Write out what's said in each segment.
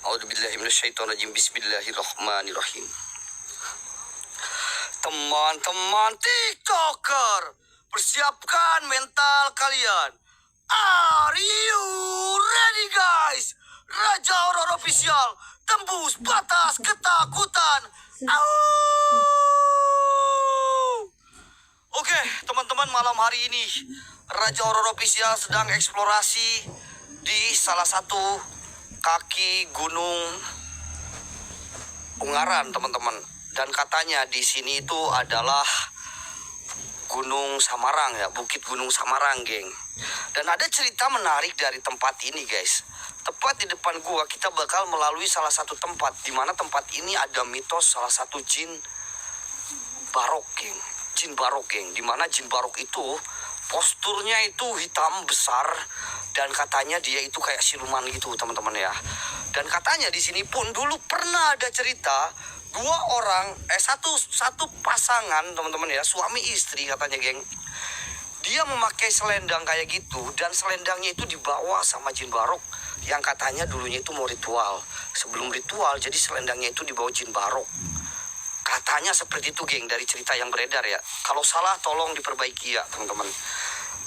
A'udzubillahi minasyaitonirrajim. Bismillahirrahmanirrahim. Teman-teman TikToker, persiapkan mental kalian. Are you ready guys? Raja Horor Official tembus batas ketakutan. Oke, teman-teman, malam hari ini Raja Horor Official sedang eksplorasi di salah satu kaki gunung Ungaran, teman-teman. Dan katanya di sini itu adalah Gunung Samarang ya, Bukit Gunung Samarang, geng. Dan ada cerita menarik dari tempat ini, guys. Tepat di depan gua kita bakal melalui salah satu tempat, di mana tempat ini ada mitos salah satu jin barok, geng. Jin barok, geng. Di mana jin barok itu posturnya itu hitam besar dan katanya dia itu kayak siluman gitu, teman-teman ya. Dan katanya di sini pun dulu pernah ada cerita satu pasangan, teman-teman ya, suami istri katanya, geng. Dia memakai selendang kayak gitu dan selendangnya itu dibawa sama jin barok yang katanya dulunya itu mau ritual. Sebelum ritual jadi selendangnya itu dibawa jin barok. Katanya seperti itu, geng, dari cerita yang beredar ya. Kalau salah tolong diperbaiki ya, teman-teman.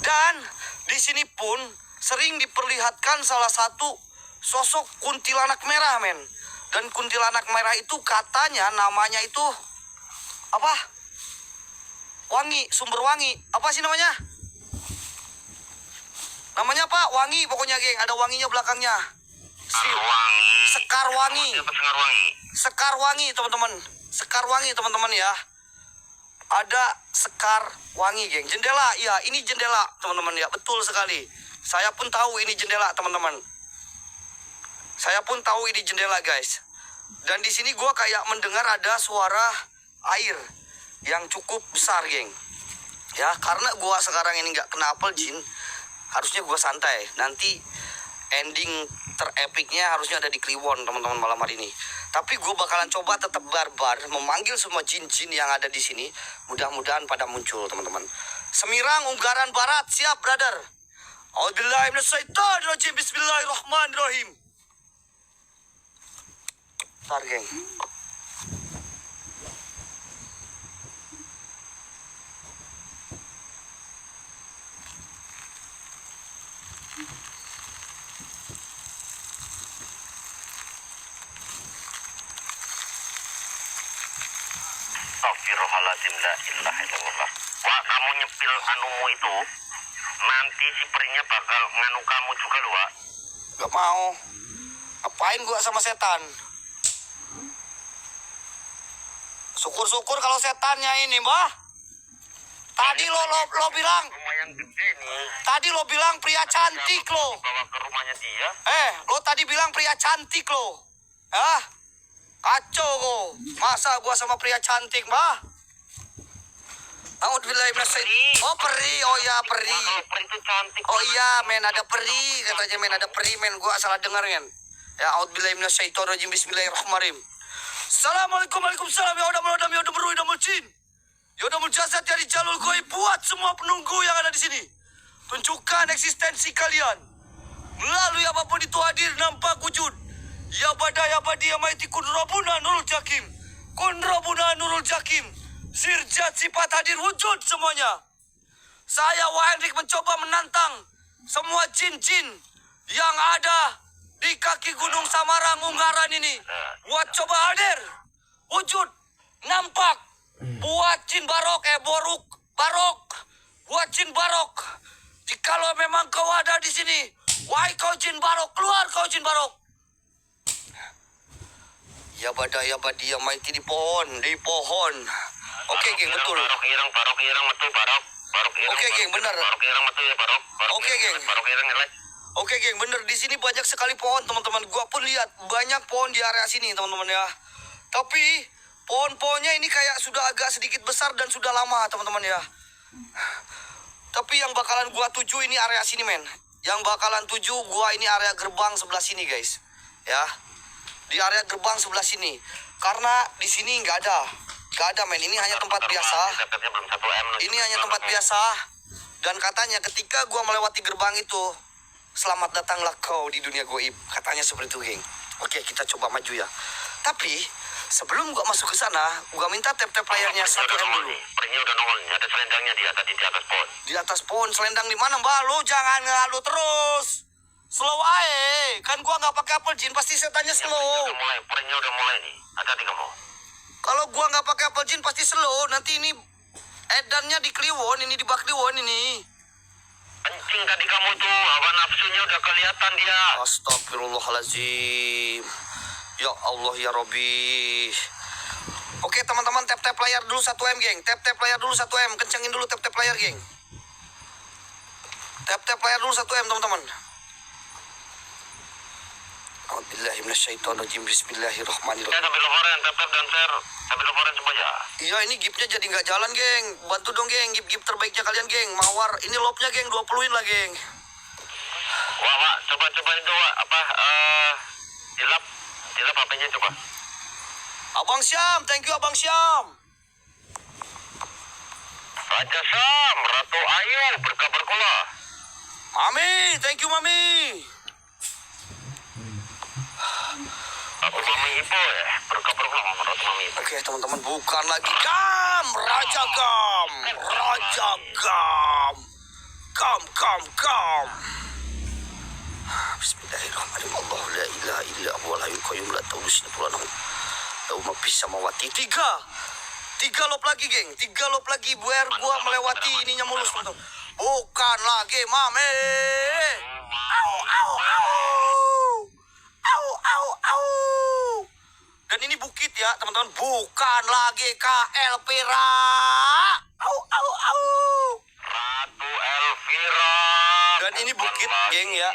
Dan di sini pun sering diperlihatkan salah satu sosok kuntilanak merah, men. Dan kuntilanak merah itu katanya namanya itu apa? Wangi, sumber wangi. Apa sih namanya? Namanya apa? Wangi pokoknya, geng. Ada wanginya belakangnya. Sekar wangi. Sekar wangi, teman-teman. Sekar wangi, teman-teman ya. Ada sekar wangi, geng. Jendela, iya, ini jendela, teman-teman ya. Betul sekali. Saya pun tahu ini jendela, teman-teman. Saya pun tahu ini jendela, guys. Dan di sini gue kayak mendengar ada suara air yang cukup besar, geng. Ya, karena gue sekarang ini nggak kena apel jin, harusnya gue santai. Nanti ending terepiknya harusnya ada di Kliwon, teman-teman, malam hari ini. Tapi gue bakalan coba tetap barbar, memanggil semua jin-jin yang ada di sini. Mudah-mudahan pada muncul, teman-teman. Semirang, Ungaran Barat, siap, brother. A'udzubillahi minasyaitonirrajim. Bismillahirrahmanirrahim. Bentar, geng. Astagfirullahaladzim, la ilaha illallah. Wah, kamu nyepil anumu itu, nanti si perinya bakal nganu kamu juga loh, Wak. Gak mau. Ngapain gua sama setan? Syukur-syukur kalau setannya ini, Mbah. Tadi lo bilang, Lumayan gede nih. tadi lo bilang pria cantik lo. Bawa ke rumahnya dia. Lo tadi bilang pria cantik lo. Hah? Kacau kok. Masa gua sama pria cantik, Mbah? A'udzubillahi minasyaitonir. Oh, peri. Oh ya, peri. Wah, peri itu cantik. Oh iya, men, ada peri. Katanya, men, ada peri, men. Gua salah dengar, men. Ya, a'udzubillahi minasyaitonirrajim. Bismillahirrahmanirrahim. Assalamualaikum, waalaikumsalam. Ya udah merodam, ya udah meruh, ya udah jin. Ya udah jasad dari jalur goib buat semua penunggu yang ada di sini. Tunjukkan eksistensi kalian. Melalui apapun itu hadir nampak wujud. Ya badai abadi ya maiti kun robuna nurul jakim. Kun robuna nurul jakim. Sirjat sifat hadir wujud semuanya. Saya Wahendrik mencoba menantang semua jin-jin yang ada di kaki Gunung Samarang Ungaran ini. Buat coba hadir. Wujud. Nampak. Buat jin barok, barok. Buat jin barok. Jikalau memang kau ada di sini, wahai kau jin barok, keluar kau jin barok. Ya badai ya badi ya maiti di pohon. Oke, geng, betul. Barok irang betul, barok. Oke, geng, benar. Barok irang betul ya, barok. Oke, geng. Barok irang jelek. Oke, geng, bener. Di sini banyak sekali pohon, teman-teman. Gua pun lihat banyak pohon di area sini, teman-teman ya. Tapi pohon-pohonnya ini kayak sudah agak sedikit besar dan sudah lama, teman-teman ya. Tapi yang bakalan gua tuju ini area sini, men. Yang bakalan tuju gua ini area gerbang sebelah sini, guys. Ya. Di area gerbang sebelah sini. Karena di sini nggak ada, men. Ini hanya tempat biasa. Ini hanya tempat biasa. Dan katanya ketika gua melewati gerbang itu, selamat datanglah kau di dunia goib. Katanya seperti itu, geng. Oke, kita coba maju ya. Tapi sebelum gua masuk ke sana, gua minta tap-tap layarnya 1M dulu. Pernya udah nongol nih. Ada selendangnya dia tadi di atas pohon. Di atas pohon, selendang di mana, Mbak? Lu jangan ngalu terus. Slow aja. Kan gua nggak pakai apel jin, pasti setannya slow. Pernya udah mulai nih. Hati-hati kamu. Kalau gua nggak pakai apel jin pasti slow. Nanti ini edannya di Kliwon, ini di bak Kliwon ini. Kencing tadi kamu tuh, hawa nafsunya udah kelihatan dia. Astagfirullahaladzim. Ya Allah ya Robbi. Oke teman-teman, tap-tap layar dulu 1M geng. Tap-tap layar dulu 1M. Kencengin dulu tap-tap layar geng. Tap-tap layar dulu 1M teman-teman. A'udzubillahiminasyaitonirrajim. Bismillahirrahmanirrahim. Sambil loren, tap-tap dan share. Sambil loren semuanya. Iya, ini gipnya jadi nggak jalan geng. Bantu dong geng, gip terbaiknya kalian geng. Mawar, ini lobnya geng, 20-in lah geng. Wah, coba itu apa? Dilap HP-nya coba. Abang Syam, thank you Abang Syam. Raja Sam, Ratu Ayu, berkabar kula. Mami, thank you Mami. Aku Mami Ibu ya, berkabar kula sama Ratu Mami Ibu. Oke teman-teman, bukan lagi Gam, Raja Gam, Raja Gam, Gam. Bismillahirrahmanirrahim. Allah la ilaha illa huwal hayyul qayyum la ta'khudhuhu sinatun wa la nawm. Lahu ma fis samawati. Tiga lop lagi geng, 3 lop lagi biar gua melewati ininya mulus teman-teman. Bukan lagi Mami. Au. Dan ini bukit ya teman-teman, bukan lagi KL Pira. Au. Ratu Elvira. Dan ini bukit geng ya.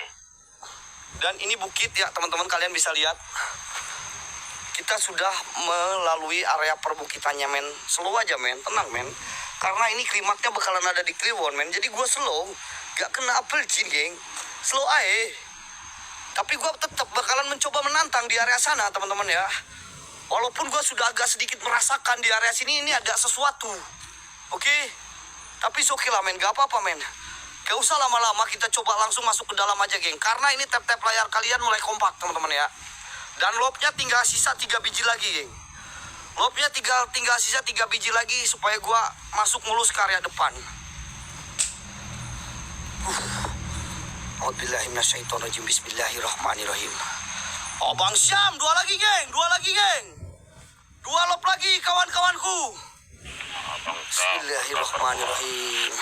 Dan ini bukit ya teman-teman, kalian bisa lihat. Kita sudah melalui area perbukitannya men. Slow aja men, tenang men. Karena ini klimaknya bakalan ada di Kliwon men. Jadi gue slow, gak kena apel jin geng. Slow aja. Tapi gue tetap bakalan mencoba menantang di area sana teman-teman ya. Walaupun gue sudah agak sedikit merasakan di area sini ini ada sesuatu. Oke? Tapi oke lah men, gak apa-apa men. Gak usah lama-lama, kita coba langsung masuk ke dalam aja geng. Karena ini tap-tap layar kalian mulai kompak teman-teman ya. Dan lobnya tinggal sisa 3 biji lagi geng. Lobnya tinggal sisa 3 biji lagi supaya gua masuk mulus ke area depan. A'udzubillahiminasyaitonirrajim. Bismillahirrahmanirrahim. Oh Bang Syam, 2 lagi geng. 2 lob lagi kawan-kawanku. Bismillahirrahmanirrahim.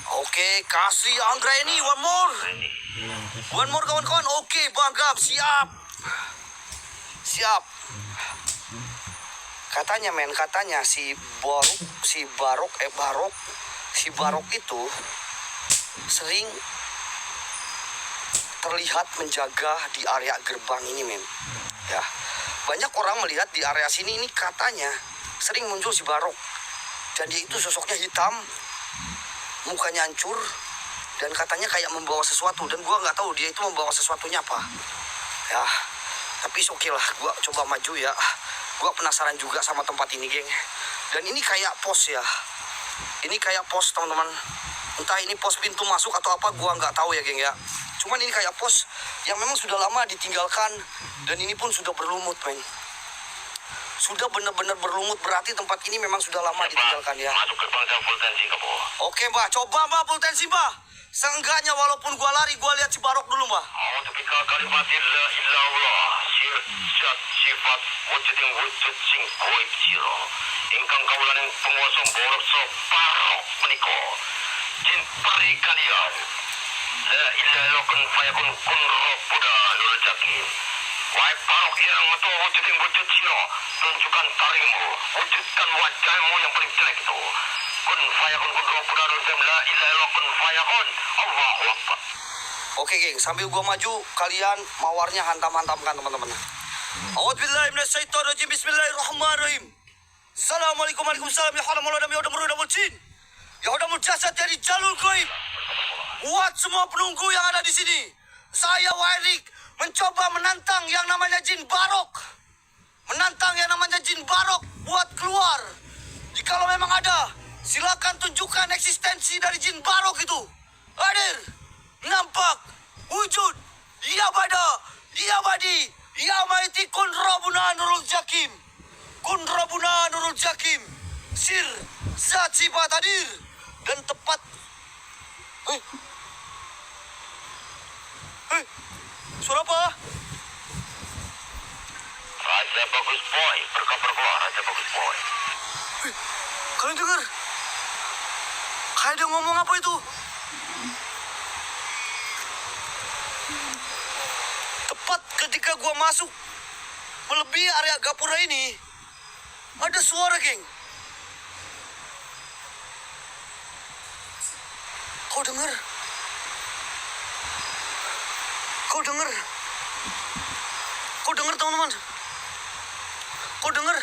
Oke, kasih Anggra ini one more kawan-kawan. Oke, Bang Gab, siap. Katanya si Barok itu sering terlihat menjaga di area gerbang ini men. Ya. Banyak orang melihat di area sini ini katanya sering muncul si Barok. Dan dia itu sosoknya hitam, mukanya hancur, dan katanya kayak membawa sesuatu. Dan gua nggak tahu dia itu membawa sesuatunya apa. Ya, tapi oke lah, gua coba maju ya. Gua penasaran juga sama tempat ini geng. Dan ini kayak pos ya. Ini kayak pos teman-teman. Entah ini pos pintu masuk atau apa, gua nggak tahu ya geng ya. Cuman ini kayak pos yang memang sudah lama ditinggalkan. Dan ini pun sudah berlumut men. Sudah benar-benar berlumut, berarti tempat ini memang sudah lama ditinggalkan ya. Masuk ke bangsa full tensi kamu. Oke mbak, coba mbak full tensi mbak. Seenggaknya walaupun gua lari, gua lihat si Barok dulu mbak. A'udzu bika kalimatil la illallah. Sifat sifat wujud sing koib siro. Ingkang kawulaning penguasa borok so Barok meniko. Jin peri kalian. La ilaha kun fayakun kun roh Buddha nurul jakim. Wahai Barok yang metu wujud siro. Tunjukkan taringmu. Wujudkan wajahmu yang paling jelek itu. Kun fayakun kun roh Buddha nurul jakim. La ilaha kun fayakun. Allahu Akbar. Oke geng, sambil gua maju, kalian mawarnya hantam-hantamkan teman-teman. A'udzubillahiminasyaitonirrajim. Bismillahirrahmanirrahim. Assalamualaikum warahmatullahi wabarakatuh. Ya udah meru jin. Ya udah jasad dari jalur goib. Buat semua penunggu yang ada di sini, saya Wairik mencoba menantang yang namanya jin Barok. Menantang yang namanya jin Barok buat keluar. Jikalau memang ada, silakan tunjukkan eksistensi dari jin Barok itu. Hadir, nampak, wujud Ya bada, ya badi, ya maiti kun rabuna nurul jakim. Kun rabuna nurul jakim. Sir, zat sifat hadir. Dan tepat. Hei. Hei, suara apa? Raja Bagus Boy, berkabar keluar Raja Bagus Boy. Hei, kalian dengar? Kayak dia ngomong apa itu? Tepat ketika gua masuk melebihi area gapura ini, ada suara, geng. Kau dengar? Kau dengar? Kau dengar, teman-teman? Kau dengar?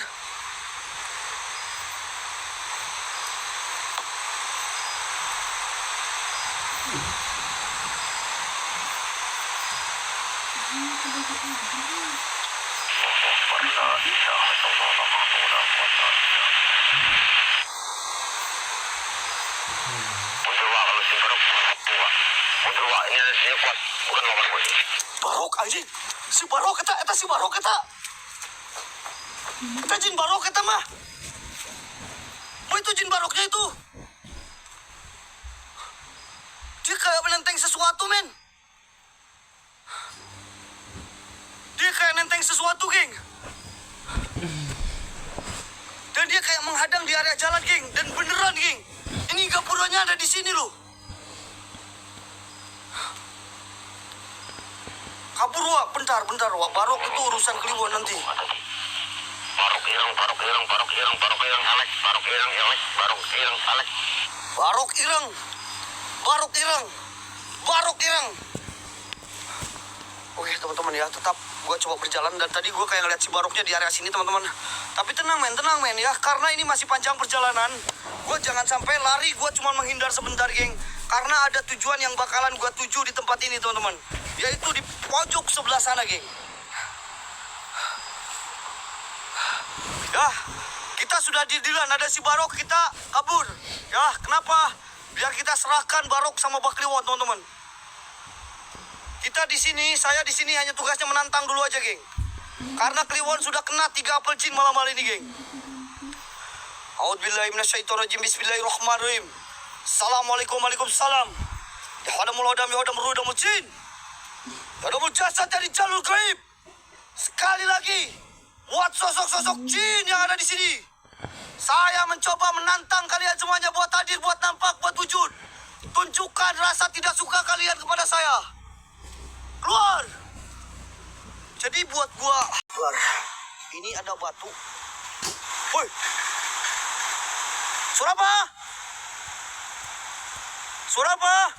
Muncullah kalau si Barok tua. Muncullah, ini ada sini kuat, bukan lawan gue. Barok anjing. Si Barok eta si Barok eta. Eta jin Barok eta mah. Oh itu jin Baroknya itu. Dia kayak menenteng sesuatu, men. Dia kayak nenteng sesuatu, geng. Dan dia kayak menghadang di area jalan, geng. Dan beneran, geng. Ini gapuranya ada di sini loh. Kabur, Wak. Bentar, Wak. Barok itu urusan Kliwon nanti. Barok irang, Alek. Barok irang. Oke, teman-teman ya. Tetap gue coba berjalan. Dan tadi gue kayak ngeliat si Baroknya di area sini, teman-teman. Tapi tenang, men ya. Karena ini masih panjang perjalanan. Gue jangan sampai lari. Gue cuma menghindar sebentar, geng. Karena ada tujuan yang bakalan gue tuju di tempat ini, teman-teman. Yaitu di pojok sebelah sana, geng. Ya, kita sudah di Dilan. Ada si Barok, kita kabur. Ya, kenapa? Biar kita serahkan Barok sama Bak Kliwon, teman-teman. Kita di sini, saya di sini hanya tugasnya menantang dulu aja, geng. Karena Kliwon sudah kena 3 apel jin malam hari ini, geng. A'udzubillahi minasyaitonirrajim. Bismillahirrahmanirrahim. Assalamualaikum, waalaikumsalam. Ya hadamul hadam, ya hadamul ruh, hadamul jin. Ya hadamul jasad dari jalur gaib. Sekali lagi, buat sosok-sosok jin yang ada di sini, saya mencoba menantang kalian semuanya buat hadir, buat nampak, buat wujud. Tunjukkan rasa tidak suka kalian kepada saya. Keluar. Jadi buat gua keluar. Ini ada batu. Woi. Suara apa? Suara apa?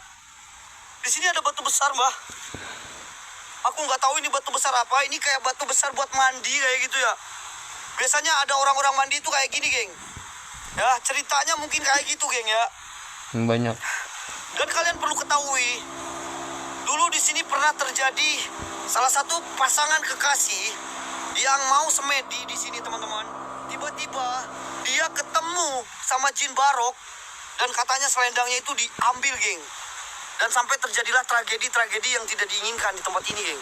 Di sini ada batu besar, Mbah. Aku nggak tahu ini batu besar apa. Ini kayak batu besar buat mandi kayak gitu ya. Biasanya ada orang-orang mandi itu kayak gini, geng. Ya, ceritanya mungkin kayak gitu, geng ya. Banyak. Dan kalian perlu ketahui, dulu di sini pernah terjadi salah satu pasangan kekasih yang mau semedi di sini, teman-teman. Tiba-tiba dia ketemu sama jin Barok dan katanya selendangnya itu diambil, geng. Dan sampai terjadilah tragedi-tragedi yang tidak diinginkan di tempat ini, geng.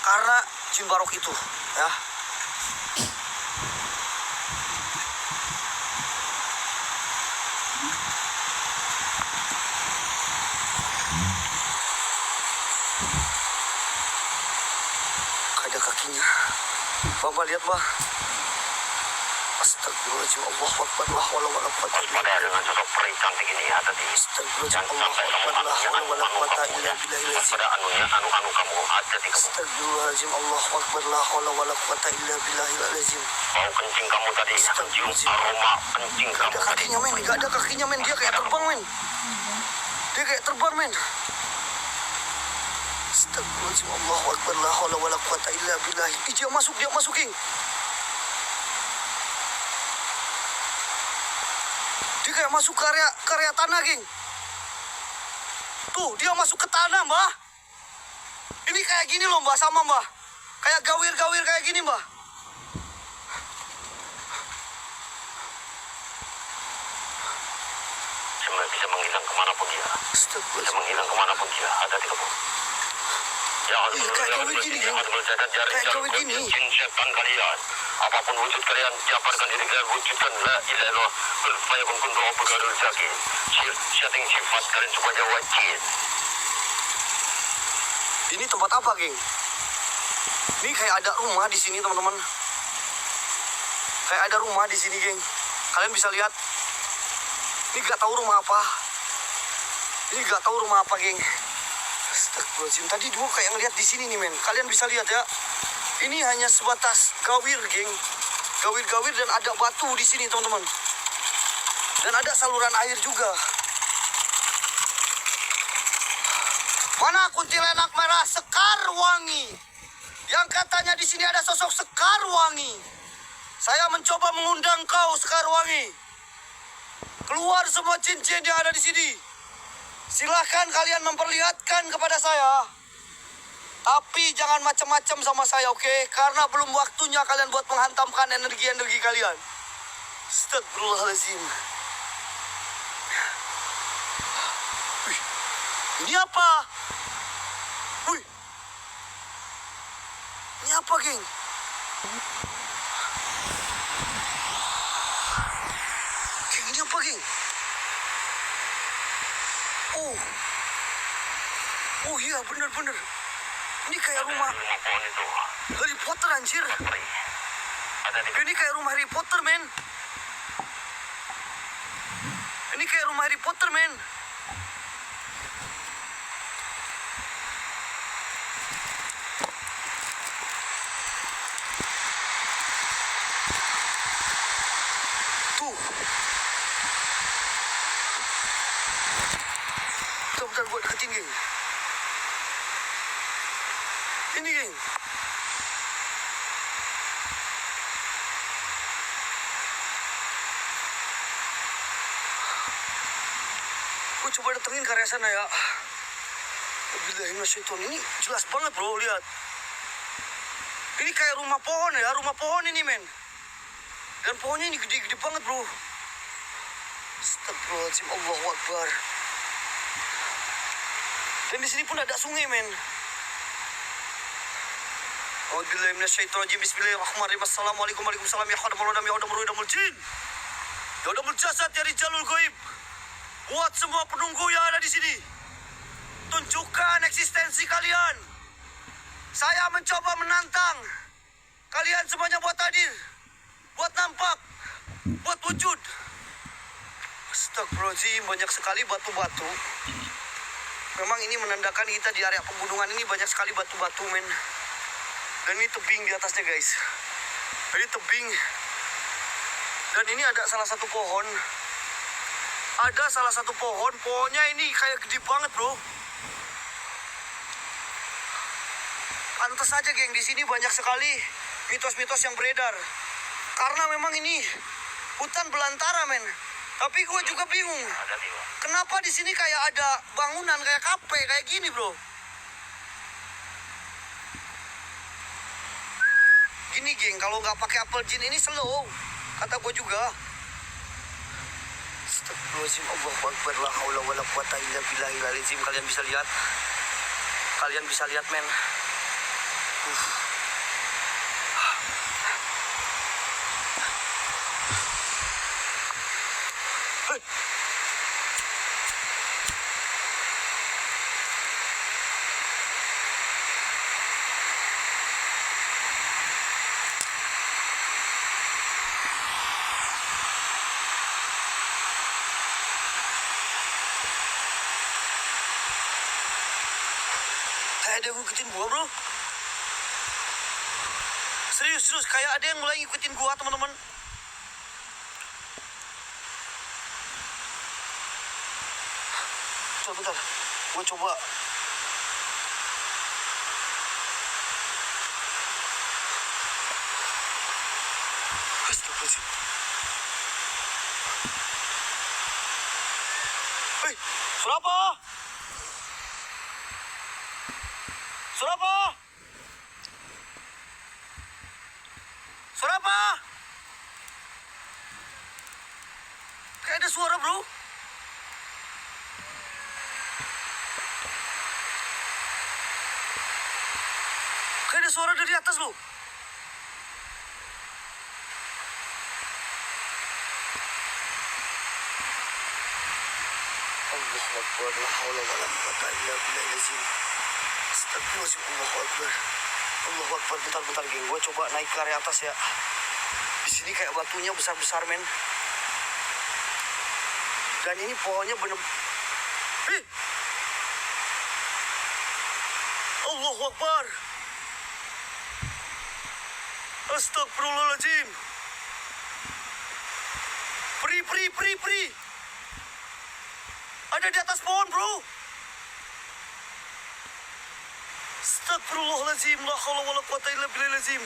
Karena jin Barok itu, ya. Ada kakinya. Bapak lihat, Bah. Astagfirullahaladzim, Allahu Akbar, la haula wala quwwata illa Waspada dengan sosok peri cantik ini ya tadi. Astagfirullahaladzim, Jangan Allahu sampai kamu Akbar, la haula wala quwwata kamu illa ya. billahil azim. Waspada anu kamu ada di kamu. Astagfirullahaladzim, Allahu Akbar, la haula wala quwwata illa billahil azim. Bau kencing kamu tadi, cium aroma kencing Gak kamu ada tadi. kakinya, men. Gak ada kakinya, men. Dia kayak terbang, men. Dia kayak terbang, men. Astagfirullahaladzim, Allahu Akbar, la haula wala quwwata illa billah. Ih, dia masuk, geng. Dia kayak masuk ke area tanah, geng. Tuh, dia masuk ke tanah, Mbah. Ini kayak gini loh, Mbah, sama, Mbah. Kayak gawir-gawir kayak gini, Mbah. Bisa menghilang kemanapun dia. Bisa menghilang kemanapun dia. Ada di kamu. Ih, kayak gawe gini, geng. Kayak gawe gini. Jin setan kalian. Apapun wujud kalian, jabarkan diri kalian, wujudkan la ilaha illallah. Berupaya kun doa begadul jaki. Setting sifat kalian semuanya wajib. Ini tempat apa, geng? Ini kayak ada rumah di sini, teman-teman. Kayak ada rumah di sini, geng. Kalian bisa lihat. Ini gak tahu rumah apa. Ini gak tahu rumah apa, geng. Astagfirullahaladzim. Tadi dulu kayak ngeliat di sini nih, men. Kalian bisa lihat ya. Ini hanya sebatas gawir, geng. Gawir-gawir dan ada batu di sini, teman-teman. Dan ada saluran air juga. Mana kuntilanak merah Sekarwangi? Yang katanya di sini ada sosok Sekarwangi. Saya mencoba mengundang kau, Sekarwangi. Keluar semua cincin yang ada di sini. Silahkan kalian memperlihatkan kepada saya. Tapi jangan macam-macam sama saya, oke? Karena belum waktunya kalian buat menghantamkan energi-energi kalian. Astagfirullahaladzim. Wih, ini apa? Wih. Ini apa, geng? Geng, ini apa, geng? Oh iya, bener-bener. Ini kayak rumah Pohon itu. Harry Potter, anjir. Ada di Ini kayak rumah Harry Potter, men. Ini kayak rumah Harry Potter, men. Tuh. Bentar, gue deketin, geng. Ini, geng. Gue coba datengin ke area sana ya. Bismillahirrahmanirrahim. Ini jelas banget, bro, lihat. Ini kayak rumah pohon ya, rumah pohon ini, men. Dan pohonnya ini gede-gede banget, bro. Astagfirullahaladzim, Allahu Akbar. Dan di sini pun ada sungai, men. Bismillahirrahmanirrahim. Assalamualaikum warahmatullahi wabarakatuh. Ya Udamul Udamul Jin. Ya Udamul Jasad, ya Rijalul Goib. Buat semua penunggu yang ada di sini, tunjukkan eksistensi kalian. Saya mencoba menantang kalian semuanya buat hadir, buat nampak, buat wujud. Astagfirullahaladzim, banyak sekali batu-batu. Memang ini menandakan kita di area pegunungan ini banyak sekali batu-batu, men. Dan ini tebing di atasnya, guys. Ini tebing. Dan ini ada salah satu pohon. Ada salah satu pohon. Pohonnya ini kayak gede banget, bro. Pantes aja, geng. Di sini banyak sekali mitos-mitos yang beredar. Karena memang ini hutan belantara, men. Tapi gue juga bingung. Kenapa di sini kayak ada bangunan kayak kafe kayak gini, bro? Gini, geng, kalau nggak pakai apel jin ini slow, kata gue juga. Astagfirullahaladzim, Allahu Akbar, la haula wala quwata illa billahil azim. Kalian bisa lihat, men. Hey. Kayak ada yang ngikutin gua, bro. Serius, kayak ada yang mulai ngikutin gua, teman-teman. Bentar, gua coba. Astagfirullahaladzim. Hei, suara apa? Suara apa? Suara apa? Kayak ada suara, bro. Kayak ada suara dari atas loh. Allahu Akbar, la haula wala quwata illa billahil azim. Astagfirullahaladzim, Allahu Akbar. Allahu Akbar, bentar geng, gue coba naik ke area atas ya. Di sini kayak batunya besar-besar men. Dan ini pohonnya bener. Allahu Akbar. Astagfirullahaladzim. Peri. Ada di atas pohon bro. Astagfirullahaladzim. La haula wala quwata illa billahil azim.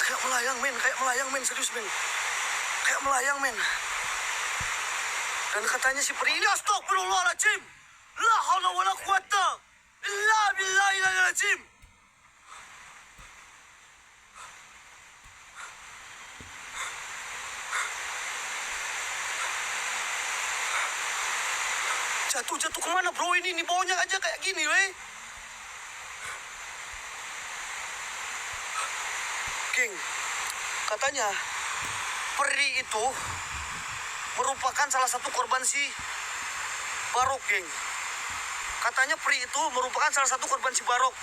Kayak melayang men, serius men. Kayak melayang men. Dan katanya si peri ini astagfirullahaladzim. La haula wala quwata illa billahil azim. Jatuh kemana bro ini? Ini baunya aja kayak gini weh. Geng, katanya peri itu merupakan salah satu korban si Barok geng. Katanya peri itu merupakan salah satu korban si Barok.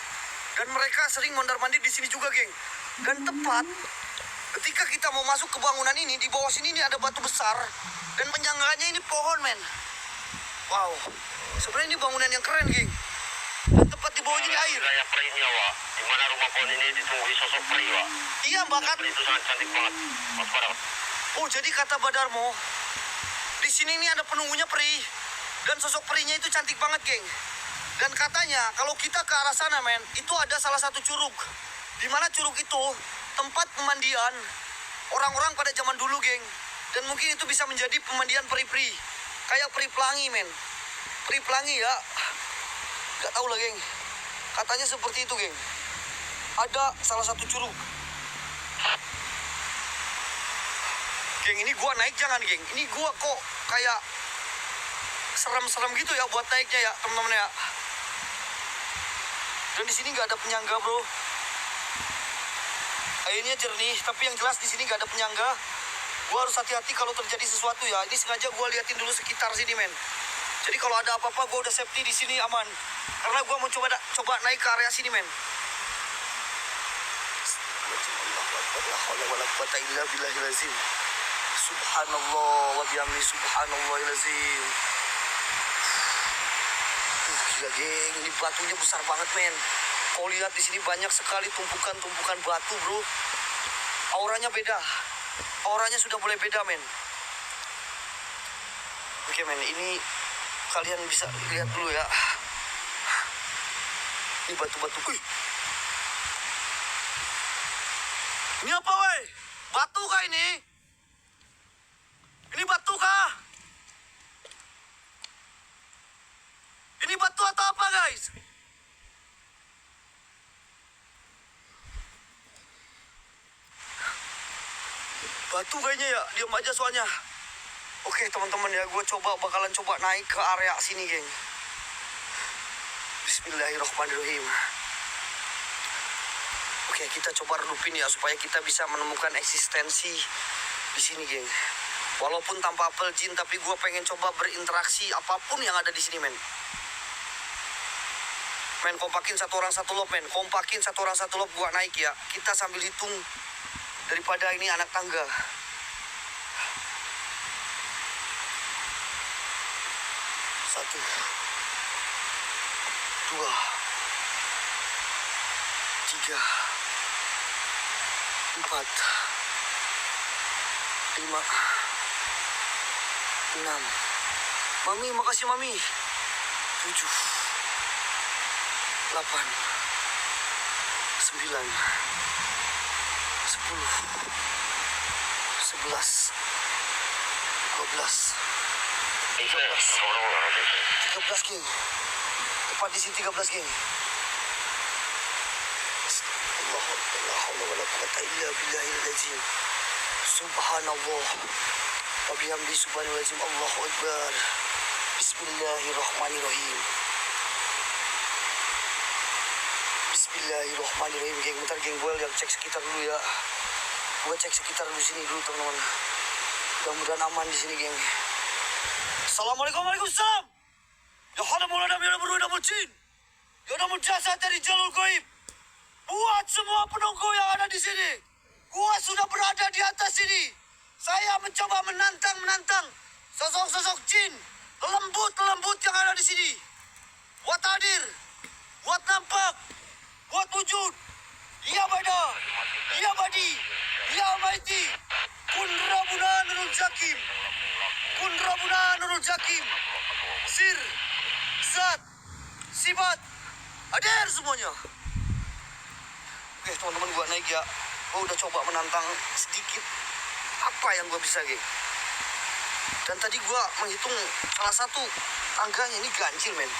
Dan mereka sering mondar-mandir di sini juga geng. Dan tepat ketika kita mau masuk ke bangunan ini, di bawah sini ini ada batu besar. Dan penyangganya ini pohon men. Wow, sebenarnya ini bangunan yang keren, geng. Dan tepat di bawahnya ini air. Wilayah perinya, Wak. Di mana rumah pohon ini ditumbuhi sosok peri, Wak. Iya, bahkan. Peri itu sangat cantik banget. Waspada. Oh, jadi kata Badarmo, di sini ini ada penunggunya peri. Dan sosok perinya itu cantik banget, geng. Dan katanya, kalau kita ke arah sana, men, itu ada salah satu curug. Di mana curug itu tempat pemandian orang-orang pada zaman dulu, geng. Dan mungkin itu bisa menjadi pemandian peri-peri. Kayak peri pelangi men. Peri pelangi ya. Gak tau lah geng. Katanya seperti itu geng. Ada salah satu curug. Geng ini gua naik jangan geng. Ini gua kok kayak serem-serem gitu ya buat naiknya ya teman-teman ya. Dan di sini gak ada penyangga bro. Airnya jernih tapi yang jelas di sini gak ada penyangga. Gua harus hati-hati kalau terjadi sesuatu ya. Ini sengaja gua liatin dulu sekitar sini men. Jadi kalau ada apa-apa gua udah safety di sini aman. Karena gua mau coba naik ke area sini men. Subhanallah wa bihamdi subhanallahilazim. Gila geng, ini batunya besar banget men. Kau lihat di sini banyak sekali tumpukan-tumpukan batu bro. Auranya beda. Auranya sudah mulai beda men. Oke men, ini kalian bisa lihat dulu ya. Ini batu-batu. Ini apa weh? Batu kah ini? Ini batu kah? Ini batu atau apa guys? Batu kayaknya ya, diam aja soalnya. Oke teman-teman ya, gue bakalan coba naik ke area sini geng. Bismillahirrahmanirrahim. Oke, kita coba redupin ya supaya kita bisa menemukan eksistensi di sini geng. Walaupun tanpa apel jin, tapi gue pengen coba berinteraksi apapun yang ada di sini men. Men, kompakin satu orang satu lob men. Kompakin satu orang satu lob, gue naik ya. Kita sambil hitung daripada ini anak tangga. Satu, dua, tiga, empat, lima, enam. Mami, makasih mami. 7, 8, 9, 10, 11, 12, 13 geng. Tepat di sini 13 geng. Subhanallah. Wabihamdi subhanallazim. Allahu Akbar. Bismillahirrahmanirrahim. Bismillahirrahmanirrahim. Geng, bentar geng, gue lihat cek sekitar dulu ya. Gue cek sekitar dulu sini dulu teman-teman. Mudah-mudahan aman di sini geng. Assalamualaikum, waalaikumsalam. Ya hada muladam, ya beruida mucin. Ya udah mujasa dari jalur goib. Buat semua penunggu yang ada di sini. Gua sudah berada di atas sini. Saya mencoba menantang sosok-sosok jin lembut yang ada di sini. Buat hadir, buat nampak, buat wujud. Ya Bada, Ya Badi, Ya Maiti. Kun Rabbuna Nurul Jakim. Kun Rabbuna Nurul Jakim. Sir, Zat, Sifat. Hadir semuanya. Oke teman-teman, gua naik ya. Gua udah coba menantang sedikit apa yang gua bisa geng. Dan tadi gua menghitung salah satu tangganya ini ganjil men.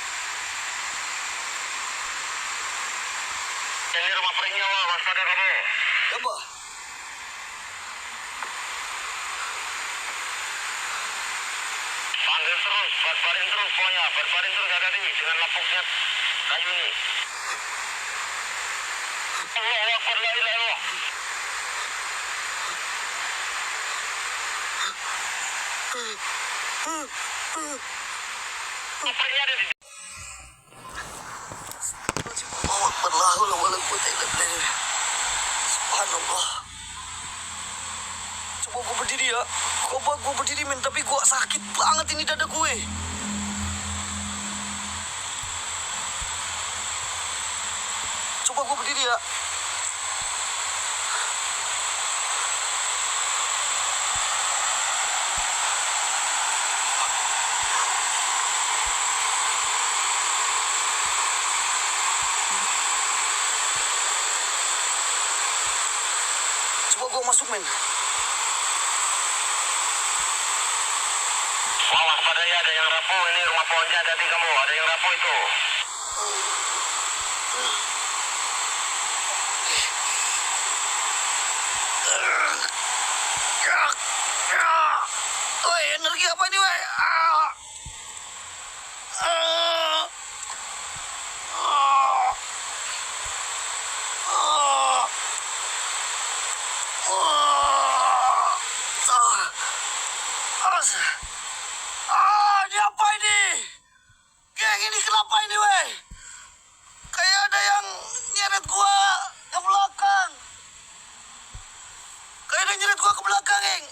Ini rumah pernyawa, waspada kamu. Ya bah. Panggil terus, berbaring terus pokoknya. Berbaring terus hati-hati dengan lapuknya kayu ini. Allahu Akbar, la ilaha illallah. Apanya ada di Allahu Akbar, la haula wala quwwata illa billah. Subhanallah. Coba gua berdiri ya. Coba gua berdiri men, tapi gua sakit banget ini dada gue. Coba gua berdiri ya. Coba gua masuk men. Wah, waspada ya, ada yang rapuh. Ini rumah pohonnya, hati-hati kamu. Ada yang rapuh itu. Woi, energi apa ini woi? Ini apa ini? Geng, ini kenapa ini woi? Kayak ada yang nyeret gua ke belakang. Kayak ada yang nyeret gua ke belakang, geng.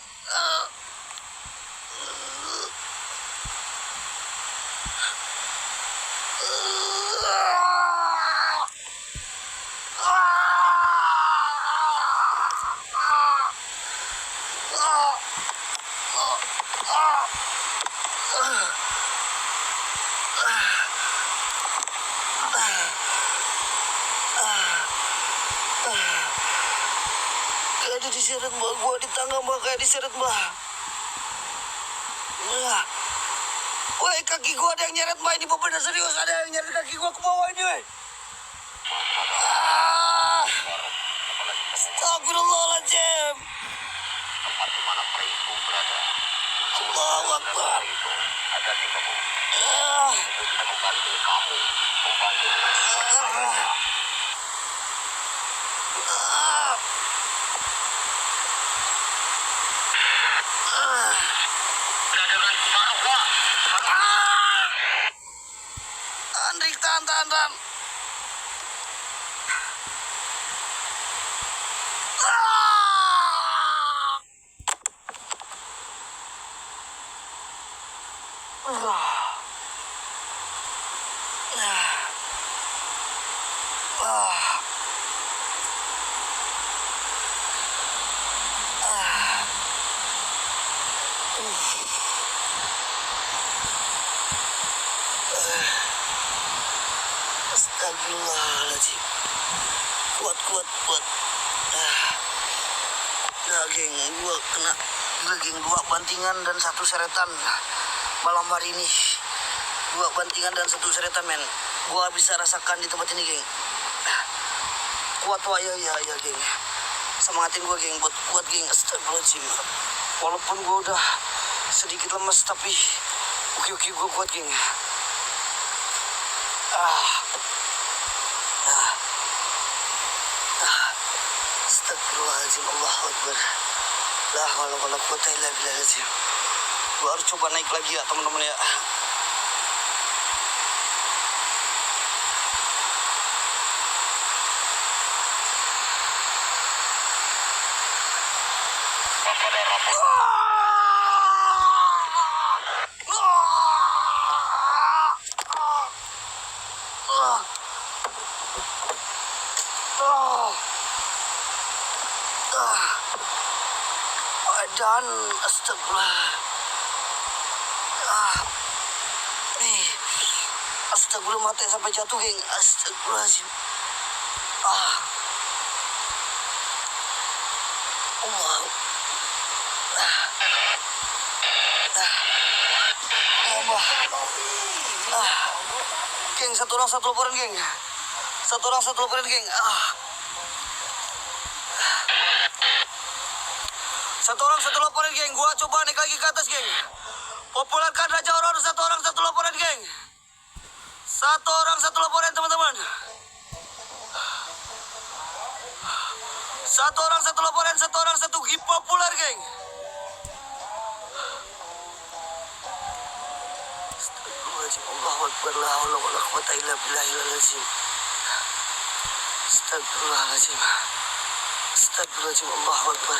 Kayak ada diseret mbak, gua di tangga mbak, kayak diseret mbak. Woi, kaki gua ada yang nyeret mbak, ini bener serius, ada yang nyeret kaki gua ke bawah ini woi. Astagfirullahaladzim. Tempat di mana periku berada. Allahu Akbar. Hati-hati kamu. Itu bisa membantu kamu. Membantu saya. Berada di separuh, Wak. Andrik, tahan. Astagfirullahaladzim. Kuat. Nah, geng, gua kena geng 2 bantingan dan 1 seretan malam hari ini. 2 bantingan dan 1 seretan men. Gua bisa rasakan di tempat ini geng. Kuat wah ya geng. Semangatin gua geng, buat kuat geng. Astagfirullahaladzim. Walaupun gua udah Sedikit lemes tapi oke gue kuat geng. Astagfirullahaladzim, Allahu Akbar. La haula wala quwata illa billahil. Gue harus coba naik lagi ya teman-teman ya. Dan astagfirullah. Nih. Astagfirullah, mati sampai jatuh, geng. Astagfirullahaladzim. Allah. Geng, satu orang satu laporan, geng. Satu orang satu laporan, geng. Satu orang satu laporan, geng. Gua coba naik lagi ke atas, geng. Populerkan Raja Horor. Satu orang satu laporan, geng. Satu orang satu laporan, teman-teman. Satu orang satu laporan. Satu orang satu gip populer, geng. Astagfirullahaladzim. Allahu Akbar. La haula wala quwata illa billahil azim. Astagfirullahaladzim. Astagfirullahaladzim. Allahu Akbar.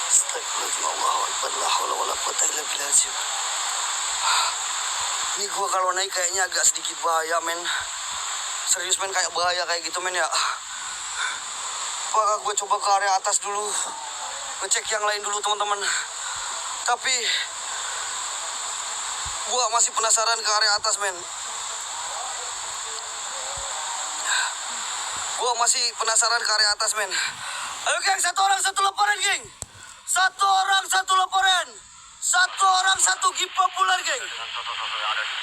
Astagfirullahaladzim. Allahu Akbar. La haula wala quwata illa billahil azim. Ini gua kalau naik kayaknya agak sedikit bahaya, men. Serius, men, kayak bahaya kayak gitu, men, ya. Apakah gue coba ke area atas dulu, ngecek yang lain dulu, teman-teman. Tapi gua masih penasaran ke area atas, men. Gua masih penasaran ke area atas, men. Ayo, geng, satu orang satu laporan, geng. Satu orang satu laporan. Satu orang satu gip populer, geng.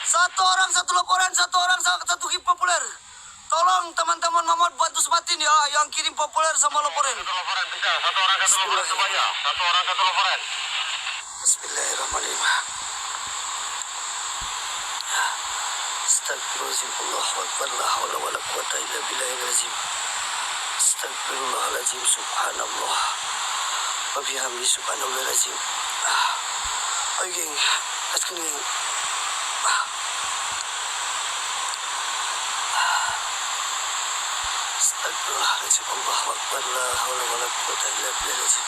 Satu orang satu laporan. Satu orang satu gip populer. Tolong teman-teman Mamad bantu sematin ya yang kirim populer sama laporan. Satu laporan bisa. Satu orang satu laporan semuanya. Satu orang satu laporan. Bismillahirrahmanirrahim. Astagfirullahaladzim. Allahu Akbar. La haula wala quwata illa billahil azim. Astagfirullahaladzim. Subhanallah. Wa bihamdi subhanallahilazim. Ayo, geng. Let's go, geng. Astagfirullahaladzim. Allahu Akbar. La haula wala quwata illa billahil azim.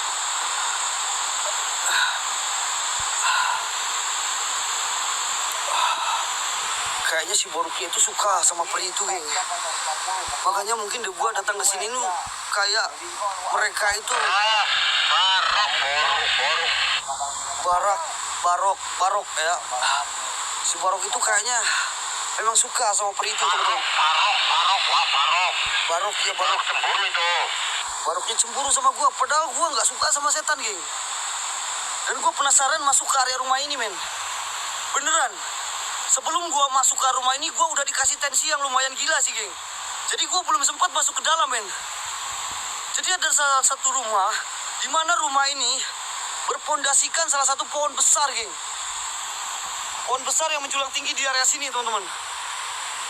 Kayaknya si Boruknya itu suka sama peri itu, geng. Makanya mungkin gua datang ke sini nih kayak mereka itu Barok ya. Si Barok itu kayaknya memang suka sama peri itu, teman-teman. Barok ya, Barok. Cemburu itu. Baroknya cemburu sama gua, padahal gua nggak suka sama setan, geng. Dan gua penasaran masuk ke area rumah ini, men. Beneran. Sebelum gua masuk ke rumah ini, gua udah dikasih tensi yang lumayan gila sih, geng. Jadi gua belum sempat masuk ke dalam, men. Jadi ada salah satu rumah, di mana rumah ini berpondasikan salah satu pohon besar, geng. Pohon besar yang menjulang tinggi di area sini, teman-teman.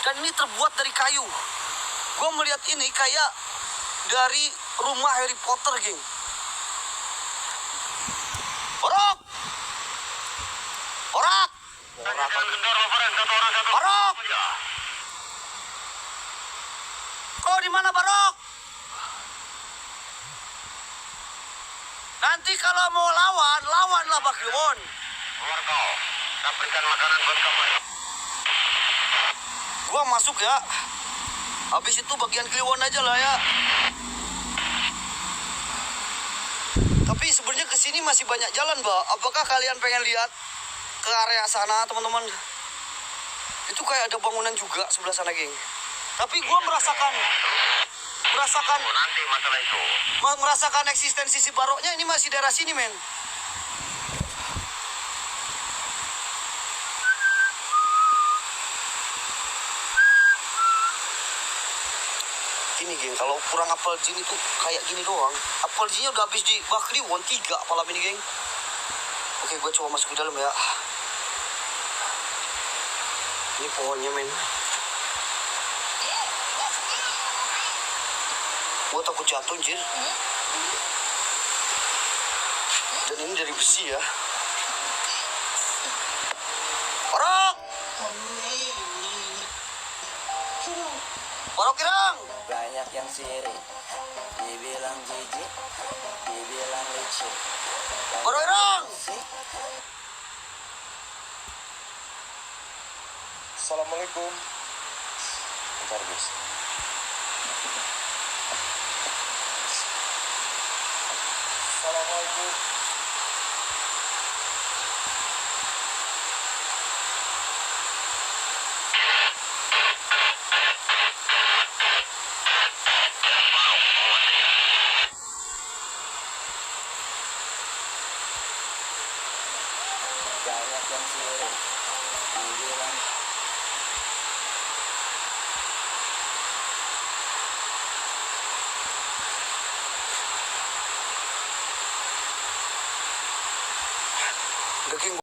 Dan ini terbuat dari kayu. Gua melihat ini kayak dari rumah Harry Potter, geng. Borok! Borok! Barok! Kau di mana, Barok? Nanti kalau mau lawanlah Bakriwon. Keluar kau. Kita berikan makanan buat kamu. Gua masuk ya. Habis itu bagian Kliwon aja lah ya. Tapi sebenarnya ke sini masih banyak jalan, Mbak. Apakah kalian pengen lihat ke area sana, teman-teman? Itu kayak ada bangunan juga sebelah sana, geng. Tapi gue merasakan Nanti masalah itu. merasakan eksistensi si Baroknya ini masih daerah sini, men. Ini, geng. Kalau kurang apel jin itu kayak gini doang. Apel jinnya udah habis di Bakri Won 3 malam ini, geng. Oke, gue coba masuk ke dalam ya. Ini pohonnya, men. Gue takut jatuh, anjir. Dan ini dari besi ya. Orok! Orok Irang! Banyak yang sirik, dibilang jijik, dibilang licik. Orok Irang! Assalamualaikum. Bentar guys. Assalamualaikum. Banyak yang sirik, dibilang Udah, geng.